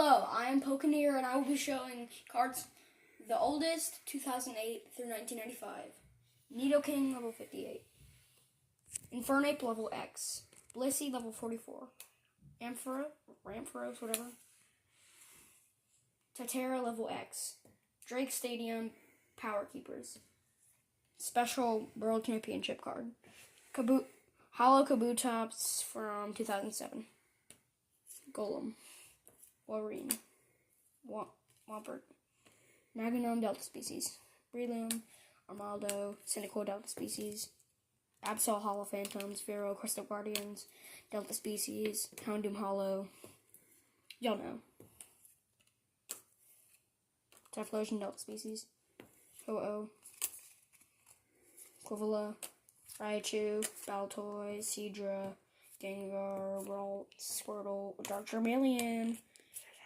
Hello, I am Pokeneer, and I will be showing cards the oldest, 2008 through 1995. Nidoking, level 58. Infernape, level X. Blissey, level 44. Ampharos, whatever. Totara, level X. Drake Stadium, Power Keepers. Special World Championship card. Hollow Kabutops from 2007. Golem. Walrein. Wampert. Magnum, Delta Species. Breloom. Armaldo. Cyndaquil, Delta Species. Absol, Hollow Phantoms. Vero, Crystal Guardians. Delta Species. Houndoom, Hollow. Y'all know. Typhlosion, Delta Species. Ho-Oh. Quivilla. Raichu. Baltoy. Seadra. Gengar. Ralt. Squirtle. Dark Charmeleon.